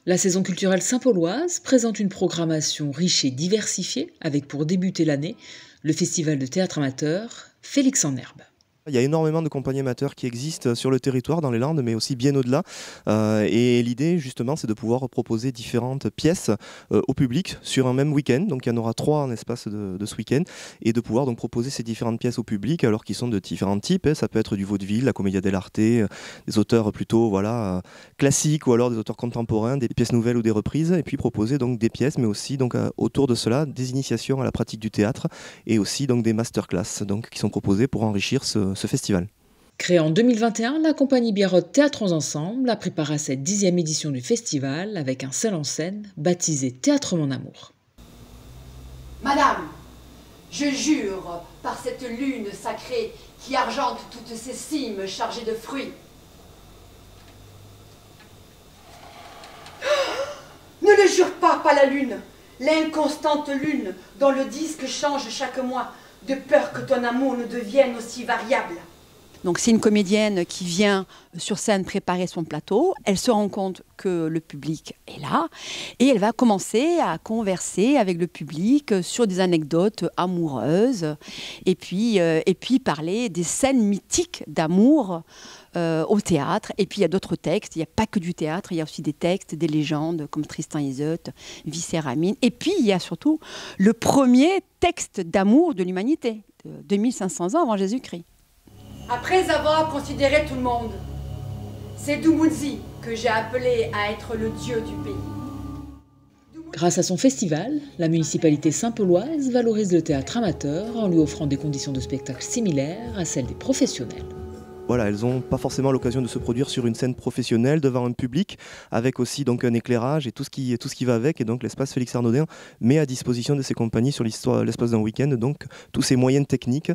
La saison culturelle saint-pauloise présente une programmation riche et diversifiée avec pour débuter l'année le festival de théâtre amateur Félix en Herbe. Il y a énormément de compagnies amateurs qui existent sur le territoire, dans les Landes, mais aussi bien au-delà. Et l'idée, justement, c'est de pouvoir proposer différentes pièces au public sur un même week-end. Donc, il y en aura 3 en espace de ce week-end. Et de pouvoir donc proposer ces différentes pièces au public, alors qu'ils sont de différents types. Ça peut être du vaudeville, la commedia dell'arte, des auteurs plutôt classiques ou alors des auteurs contemporains, des pièces nouvelles ou des reprises. Et puis proposer donc des pièces, mais aussi donc, autour de cela, des initiations à la pratique du théâtre et aussi donc, des masterclass donc, qui sont proposées pour enrichir ce festival. Créée en 2021, la compagnie biarrotte Théâtrons Ensemble a préparé cette 10e édition du festival avec un seul en scène baptisé Théâtre Mon Amour. Madame, je jure par cette lune sacrée qui argente toutes ces cimes chargées de fruits. Ne le jure pas la lune, l'inconstante lune dont le disque change chaque mois, de peur que ton amour ne devienne aussi variable. Donc c'est une comédienne qui vient sur scène préparer son plateau. Elle se rend compte que le public est là et elle va commencer à converser avec le public sur des anecdotes amoureuses et puis parler des scènes mythiques d'amour au théâtre. Et puis il y a d'autres textes, il n'y a pas que du théâtre, il y a aussi des textes, des légendes comme Tristan et Iseut, Vicéramine. Et puis il y a surtout le premier texte d'amour de l'humanité, 2500 ans avant Jésus-Christ. Après avoir considéré tout le monde, c'est Dumuzi que j'ai appelé à être le dieu du pays. Grâce à son festival, la municipalité saint-pauloise valorise le théâtre amateur en lui offrant des conditions de spectacle similaires à celles des professionnels. Voilà, elles n'ont pas forcément l'occasion de se produire sur une scène professionnelle devant un public, avec aussi donc un éclairage et tout ce qui va avec. Et donc l'espace Félix Arnaudin met à disposition de ces compagnies sur l'espace d'un week-end donc tous ces moyens techniques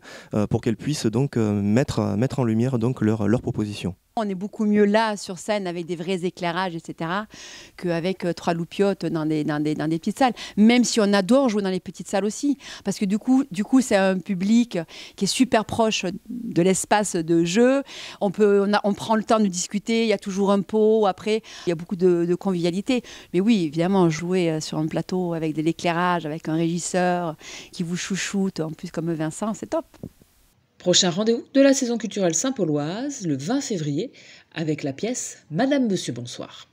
pour qu'elles puissent donc mettre en lumière donc leurs propositions. On est beaucoup mieux là, sur scène, avec des vrais éclairages, etc., qu'avec 3 loupiottes dans des petites salles. Même si on adore jouer dans les petites salles aussi. Parce que du coup c'est un public qui est super proche de l'espace de jeu. On prend le temps de discuter, il y a toujours un pot, après, il y a beaucoup de convivialité. Mais oui, évidemment, jouer sur un plateau avec de l'éclairage, avec un régisseur qui vous chouchoute, en plus comme Vincent, c'est top. Prochain rendez-vous de la saison culturelle saint-pauloise, le 20 février, avec la pièce Madame, Monsieur, Bonsoir.